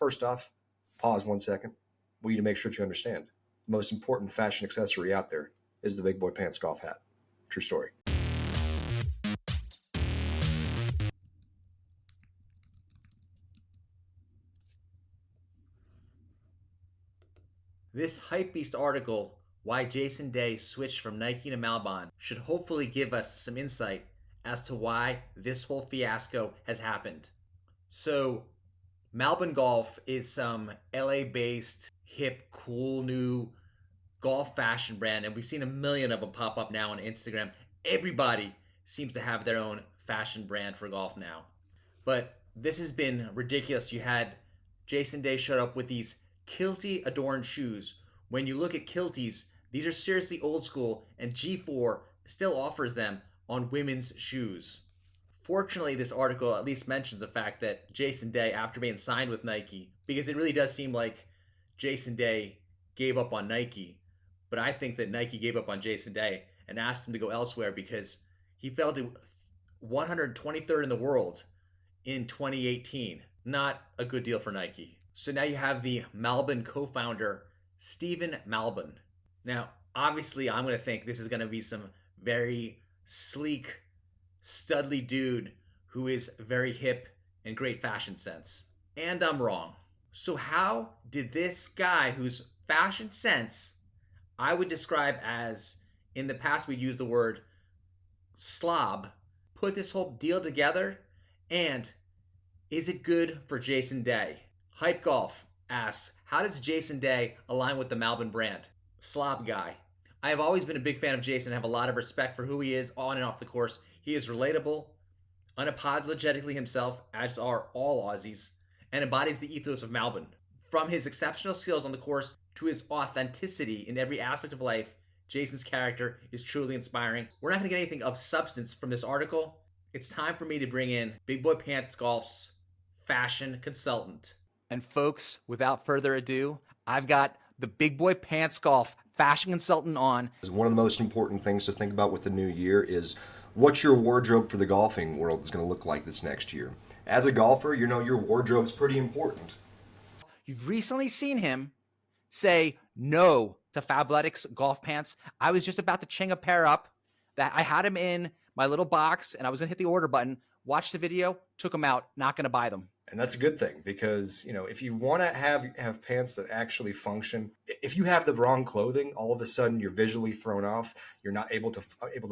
First off, pause 1 second. We need to make sure that you understand. The most important fashion accessory out there is the Big Boy Pants golf hat. True story. This Hypebeast article, Why Jason Day Switched from Nike to Malbon, should hopefully give us some insight as to why this whole fiasco has happened. So, Malbon Golf is some LA based, hip, cool new golf fashion brand, and we've seen a million of them pop up now on Instagram. Everybody seems to have their own fashion brand for golf now. But this has been ridiculous. You had Jason Day showed up with these kilty adorned shoes. When you look at kilties, these are seriously old school, and G4 still offers them on women's shoes. Fortunately, this article at least mentions the fact that Jason Day, after being signed with Nike, because it really does seem like Jason Day gave up on Nike, but I think that Nike gave up on Jason Day and asked him to go elsewhere because he fell to 123rd in the world in 2018. Not a good deal for Nike. So now you have the Malbon co-founder, Stephen Malbon. Now, obviously, I'm going to think this is going to be some very sleek, studly dude who is very hip and great fashion sense. And I'm wrong. So how did this guy whose fashion sense I would describe as, in the past we'd use the word slob, put this whole deal together? And is it good for Jason Day? Hype Golf asks, how does Jason Day align with the Malbon brand? Slob guy. I have always been a big fan of Jason and have a lot of respect for who he is on and off the course. He is relatable, unapologetically himself, as are all Aussies, and embodies the ethos of Malbon. From his exceptional skills on the course to his authenticity in every aspect of life, Jason's character is truly inspiring. We're not going to get anything of substance from this article. It's time for me to bring in Big Boy Pants Golf's fashion consultant. And folks, without further ado, I've got the Big Boy Pants Golf fashion consultant on. One of the most important things to think about with the new year is what your wardrobe for the golfing world is going to look like this next year. As a golfer, you know your wardrobe's pretty important. You've recently seen him say no to Fabletics golf pants. I was just about to ching a pair up that I had him in my little box and I was going to hit the order button, watch the video, took them out, not going to buy them. And that's a good thing because, you know, if you want to have pants that actually function, if you have the wrong clothing, all of a sudden you're visually thrown off. You're not able to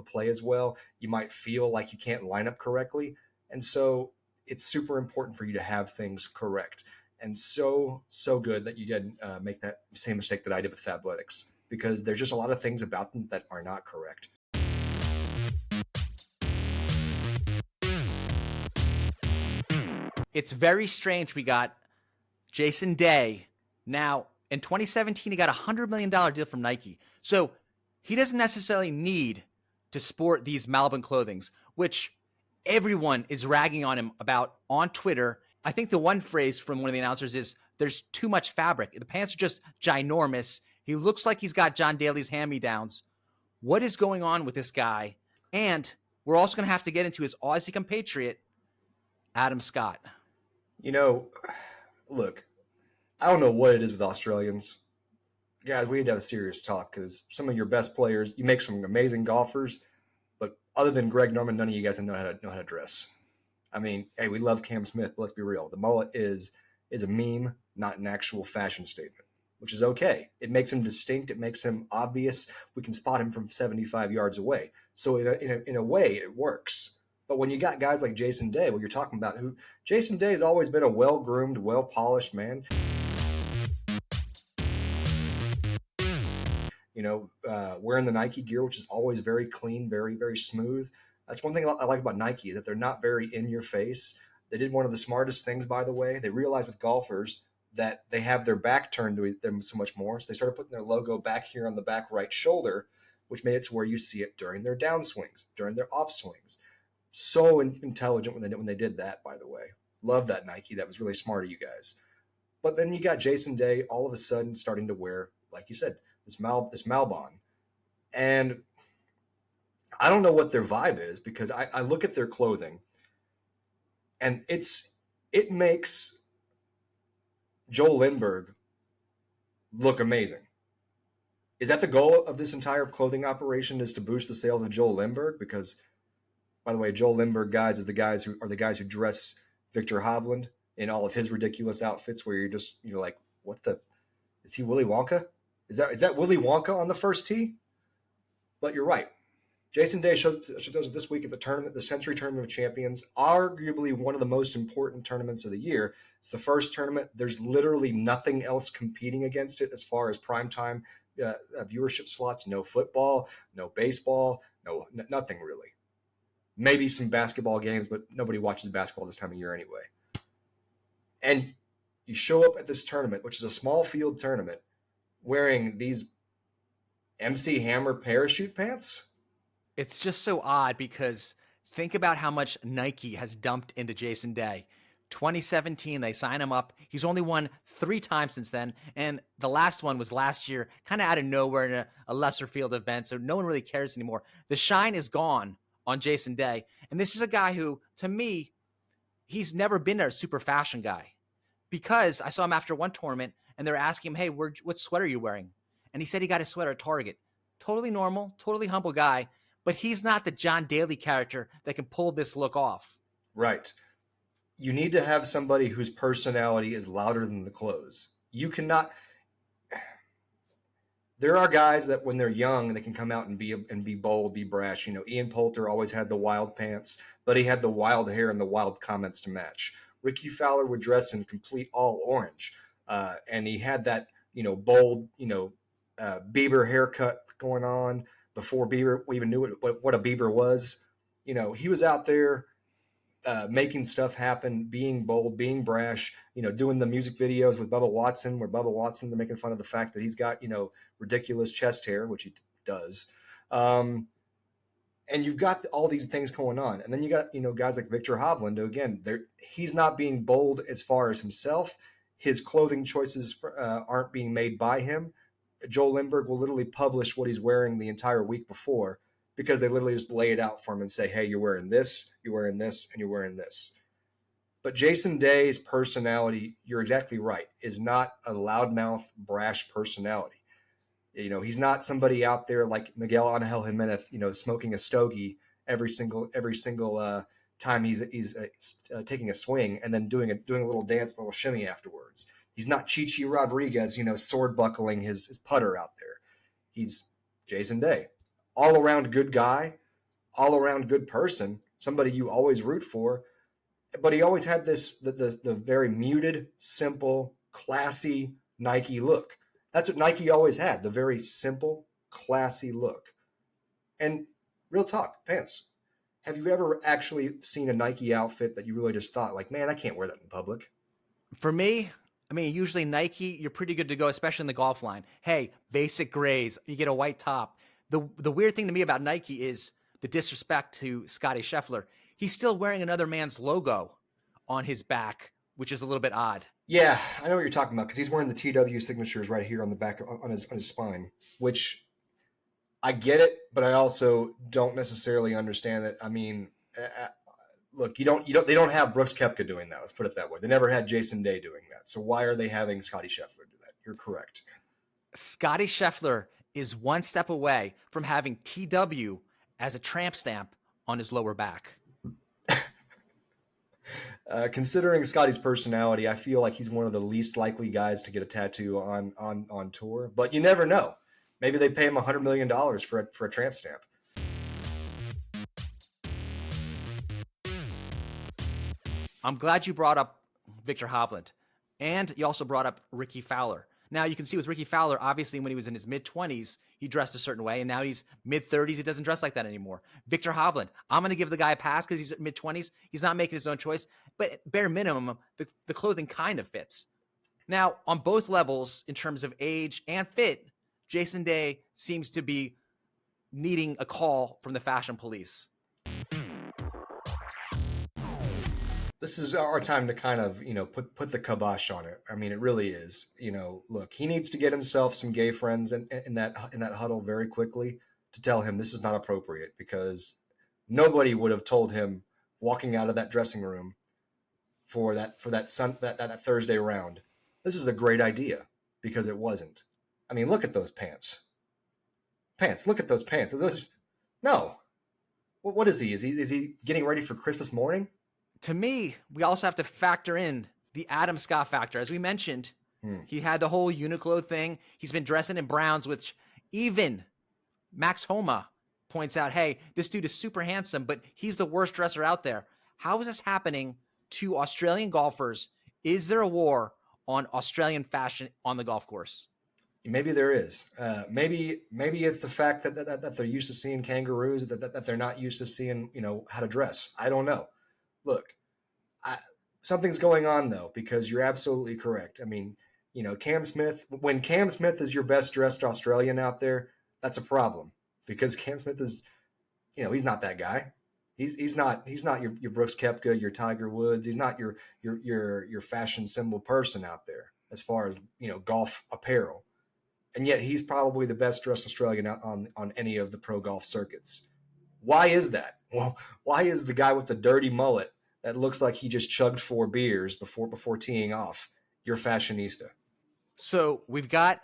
play as well. You might feel like you can't line up correctly. And so it's super important for you to have things correct. And so good that you didn't make that same mistake that I did with Fabletics, because there's just a lot of things about them that are not correct. It's very strange. We got Jason Day. Now, in 2017, he got a $100 million deal from Nike. So he doesn't necessarily need to sport these Malbon clothings, which everyone is ragging on him about on Twitter. I think the one phrase from one of the announcers is, there's too much fabric. The pants are just ginormous. He looks like he's got John Daly's hand-me-downs. What is going on with this guy? And we're also going to have to get into his Aussie compatriot, Adam Scott. You know, look, I don't know what it is with Australians. Guys, we need to have a serious talk because some of your best players, you make some amazing golfers, but other than Greg Norman, none of you guys know how to dress. I mean, hey, we love Cam Smith, but let's be real. The mullet is a meme, not an actual fashion statement, which is okay. It makes him distinct. It makes him obvious. We can spot him from 75 yards away. So in a way, it works. But when you got guys like Jason Day, what you're talking about, who Jason Day has always been a well-groomed, well-polished man. You know, wearing the Nike gear, which is always very clean, very, very smooth. That's one thing I like about Nike, is that they're not very in your face. They did one of the smartest things, by the way. They realized with golfers that they have their back turned to them so much more. So they started putting their logo back here on the back right shoulder, which made it to where you see it during their downswings, during their off swings. So intelligent when they did that, by the way. Love that, Nike. That was really smart of you guys. But then you got Jason Day all of a sudden starting to wear, like you said, this Malbon. And I don't know what their vibe is, because I look at their clothing and it makes Joel Lindbergh look amazing. Is that the goal of this entire clothing operation, is to boost the sales of Joel Lindbergh? Because, by the way, Joel Lindbergh guys is the guys who are the guys who dress Victor Hovland in all of his ridiculous outfits, where you're like, what the, is he Willy Wonka? Is that Willy Wonka on the first tee? But you're right. Jason Day showed us this week at the tournament, the Century Tournament of Champions, arguably one of the most important tournaments of the year. It's the first tournament. There's literally nothing else competing against it as far as primetime viewership slots. No football, no baseball, nothing really. Maybe some basketball games, but nobody watches basketball this time of year anyway. And you show up at this tournament, which is a small field tournament, wearing these MC Hammer parachute pants. It's just so odd because think about how much Nike has dumped into Jason Day. 2017, they sign him up. He's only won 3 times since then. And the last one was last year, kind of out of nowhere in a lesser field event. So no one really cares anymore. The shine is gone on Jason Day. And this is a guy who, to me, he's never been a super fashion guy, because I saw him after one tournament and they're asking him, hey, what sweater are you wearing? And he said he got his sweater at Target. Totally normal, totally humble guy. But he's not the John Daly character that can pull this look off. Right. You need to have somebody whose personality is louder than the clothes. You cannot. There are guys that when they're young, they can come out and be bold, be brash. Ian Poulter always had the wild pants, but he had the wild hair and the wild comments to match. Ricky Fowler would dress in complete all orange, and he had that bold Bieber haircut going on before Bieber we even knew what a Bieber was. He was out there making stuff happen, being bold, being brash, doing the music videos with Bubba Watson, where Bubba Watson, they're making fun of the fact that he's got, ridiculous chest hair, which he does. And you've got all these things going on. And then you got, guys like Victor Hovland, who, again, he's not being bold as far as himself. His clothing choices aren't being made by him. Joel Lindbergh will literally publish what he's wearing the entire week before, because they literally just lay it out for him and say, hey, you're wearing this, and you're wearing this. But Jason Day's personality, you're exactly right, is not a loudmouth, brash personality. He's not somebody out there like Miguel Angel Jimenez, smoking a stogie every single time he's taking a swing and then doing a little dance, a little shimmy afterwards. He's not Chichi Rodriguez, sword buckling his putter out there. He's Jason Day. All around good guy, all around good person, somebody you always root for. But he always had the very muted, simple, classy Nike look. That's what Nike always had, the very simple, classy look. And real talk, pants. Have you ever actually seen a Nike outfit that you really just thought, like, man, I can't wear that in public? For me, usually Nike, you're pretty good to go, especially in the golf line. Hey, basic grays, you get a white top. The weird thing to me about Nike is the disrespect to Scotty Scheffler. He's still wearing another man's logo on his back, which is a little bit odd. Yeah, I know what you're talking about, because he's wearing the TW signatures right here on the back on his spine, which I get it, but I also don't necessarily understand it. Look, they don't have Brooks Koepka doing that. Let's put it that way. They never had Jason Day doing that. So why are they having Scotty Scheffler do that? You're correct. Scotty Scheffler is one step away from having TW as a tramp stamp on his lower back. Considering Scotty's personality, I feel like he's one of the least likely guys to get a tattoo on tour. But you never know. Maybe they pay him $100 million for a tramp stamp. I'm glad you brought up Victor Hovland, and you also brought up Ricky Fowler. Now, you can see with Ricky Fowler, obviously, when he was in his mid-20s, he dressed a certain way, and now he's mid-30s. He doesn't dress like that anymore. Victor Hovland, I'm going to give the guy a pass because he's mid-20s. He's not making his own choice, but bare minimum, the clothing kind of fits. Now, on both levels, in terms of age and fit, Jason Day seems to be needing a call from the fashion police. This is our time to kind of, put the kibosh on it. It really is. Look, he needs to get himself some gay friends in that huddle very quickly to tell him this is not appropriate, because nobody would have told him walking out of that dressing room for that Thursday round this is a great idea because it wasn't. I mean, look at those pants. Pants. Look at those pants. Those, no. What is he? Is he getting ready for Christmas morning? To me, we also have to factor in the Adam Scott factor. As we mentioned, Hmm. he had the whole Uniqlo thing. He's been dressing in browns, which even Max Homa points out, hey, this dude is super handsome, but he's the worst dresser out there. How is this happening to Australian golfers? Is there a war on Australian fashion on the golf course? Maybe there is. Maybe it's the fact that they're used to seeing kangaroos that they're not used to seeing how to dress. I don't know. Look, I, something's going on though because you're absolutely correct. I mean, Cam Smith. When Cam Smith is your best dressed Australian out there, that's a problem because Cam Smith is he's not that guy. He's not your Brooks Koepka, your Tiger Woods. He's not your fashion symbol person out there as far as golf apparel, and yet he's probably the best dressed Australian on any of the pro golf circuits. Why is that? Well, why is the guy with the dirty mullet that looks like he just chugged 4 beers before teeing off your fashionista? So we've got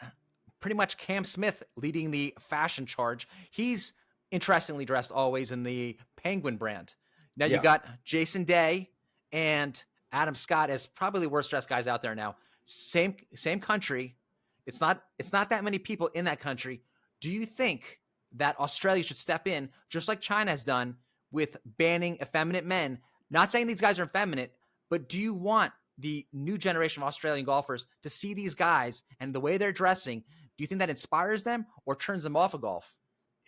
pretty much Cam Smith leading the fashion charge. He's interestingly dressed always in the Penguin brand. Now you Yeah, got Jason Day and Adam Scott as probably the worst dressed guys out there now. Same country. It's not that many people in that country. Do you think that Australia should step in just like China has done with banning effeminate men? Not saying these guys are effeminate, but do you want the new generation of Australian golfers to see these guys and the way they're dressing? Do you think that inspires them or turns them off of golf?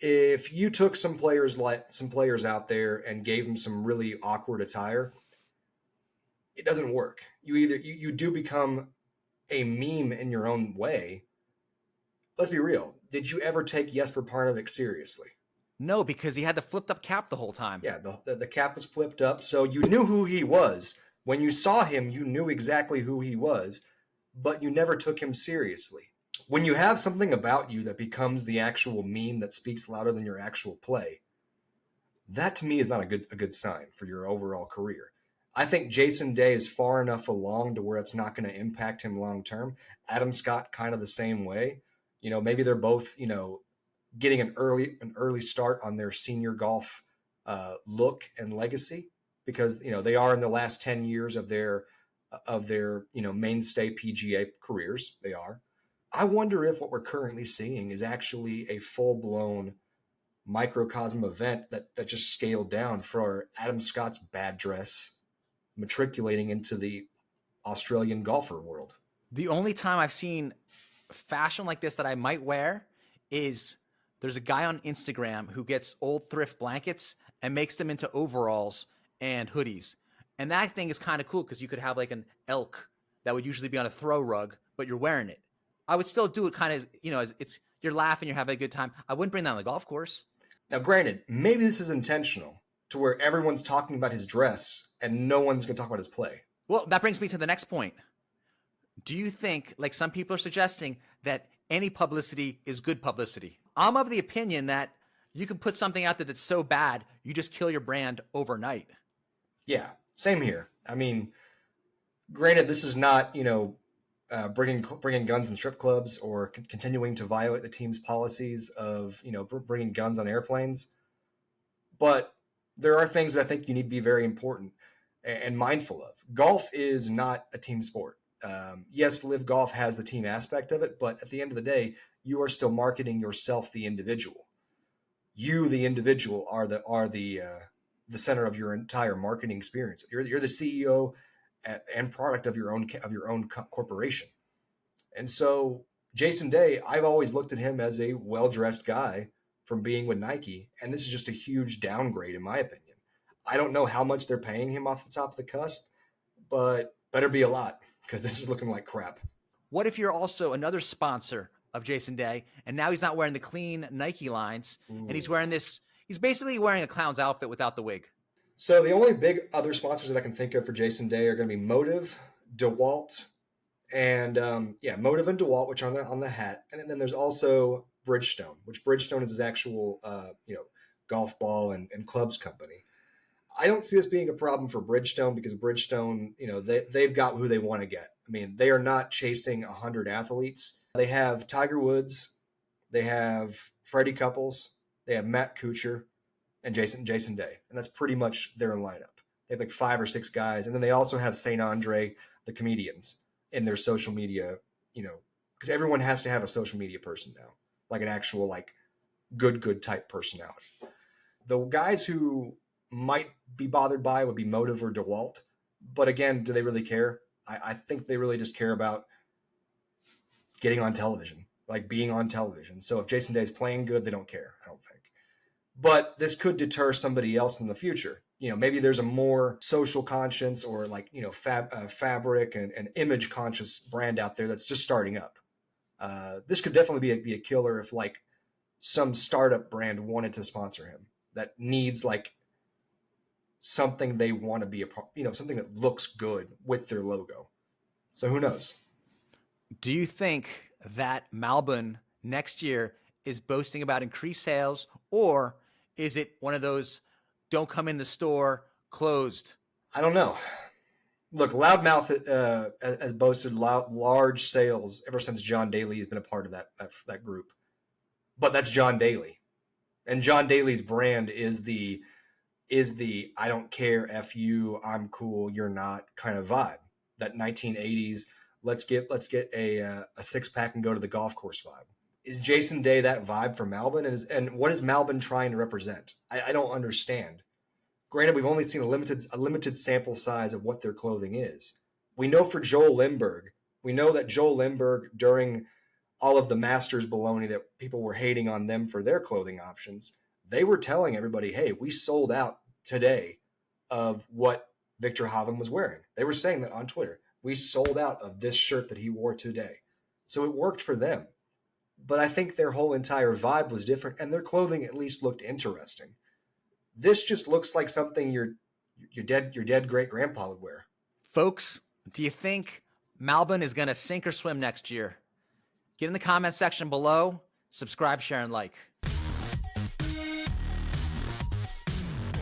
if you took some players out there and gave them some really awkward attire, it doesn't work. You do become a meme in your own way. Let's be real. Did you ever take Jesper Parnevik seriously? No, because he had the flipped up cap the whole time. Yeah, the cap was flipped up, so you knew who he was. When you saw him, you knew exactly who he was, but you never took him seriously. When you have something about you that becomes the actual meme that speaks louder than your actual play, that to me is not a good sign for your overall career. I think Jason Day is far enough along to where it's not going to impact him long term. Adam Scott kind of the same way. Maybe they're both getting an early start on their senior golf look and legacy because they are in the last 10 years of their mainstay PGA careers. They are. I wonder if what we're currently seeing is actually a full blown microcosm event that just scaled down for Adam Scott's bad dress matriculating into the Australian golfer world. The only time I've seen fashion like this that I might wear is there's a guy on Instagram who gets old thrift blankets and makes them into overalls and hoodies. And that thing is kind of cool because you could have like an elk that would usually be on a throw rug, but you're wearing it. I would still do it kind of, as it's you're laughing, you're having a good time. I wouldn't bring that on the golf course. Now, granted, maybe this is intentional to where everyone's talking about his dress and no one's going to talk about his play. Well, that brings me to the next point. Do you think, like some people are suggesting, that any publicity is good publicity? I'm of the opinion that you can put something out there that's so bad, you just kill your brand overnight. Yeah, same here. I mean, granted, this is not bringing guns in strip clubs or continuing to violate the team's policies of bringing guns on airplanes, but there are things that I think you need to be very important and mindful of. Golf is not a team sport. Yes, Live Golf has the team aspect of it, but at the end of the day, you are still marketing yourself, the individual. You, the individual, are the center of your entire marketing experience. You're the CEO and product of your own corporation. And so Jason Day, I've always looked at him as a well-dressed guy from being with Nike, and this is just a huge downgrade in my opinion. I don't know how much they're paying him off the top of the cusp, but better be a lot because this is looking like crap. What if you're also another sponsor of Jason Day, and now he's not wearing the clean Nike lines, and he's Ooh. wearing this? He's basically wearing a clown's outfit without the wig. So the only big other sponsors that I can think of for Jason Day are going to be Motive, DeWalt, and Motive and DeWalt, which are on the hat, and then there's also Bridgestone, which Bridgestone is his actual golf ball and clubs company. I don't see this being a problem for Bridgestone because Bridgestone, they've got who they want to get. I mean, they are not chasing 100 athletes. They have Tiger Woods, they have Freddie Couples, they have Matt Kuchar, and Jason Day, and that's pretty much their lineup. They have like 5 or 6 guys, and then they also have Saint Andre, the comedians, in their social media. You know, because everyone has to have a social media person now, like an actual like good type personality. The guys who might be bothered by it would be Motive or DeWalt, but again, do they really care? I think they really just care about getting on television, like being on television. So if Jason Day's playing good, they don't care. I don't think. But this could deter somebody else in the future. You know, maybe there's a more social conscience or like, you know, fabric and image conscious brand out there that's just starting up. This could definitely be a killer if like some startup brand wanted to sponsor him that needs like something they want to be something that looks good with their logo. So who knows? Do you think that Malbon next year is boasting about increased sales, or is it one of those don't come in the store closed? I don't know. Look, Loudmouth has boasted large sales ever since John Daly has been a part of that group. But that's John Daly, and John Daly's brand is the I don't care, f you, I'm cool, you're not kind of vibe. That 1980s let's get a 6-pack and go to the golf course vibe. Is Jason Day that vibe for Malbon? And what is Malbon trying to represent? I don't understand. Granted, we've only seen a limited sample size of what their clothing is. We know for Joel Lindbergh, we know that Joel Lindbergh, during all of the Masters baloney that people were hating on them for their clothing options, they were telling everybody, hey, we sold out today of what Victor Hovland was wearing. They were saying that on Twitter. We sold out of this shirt that he wore today. So it worked for them. But I think their whole entire vibe was different, and their clothing at least looked interesting. This just looks like something your dead great grandpa would wear. Folks, do you think Malbon is going to sink or swim next year? Get in the comment section below, subscribe, share, and like.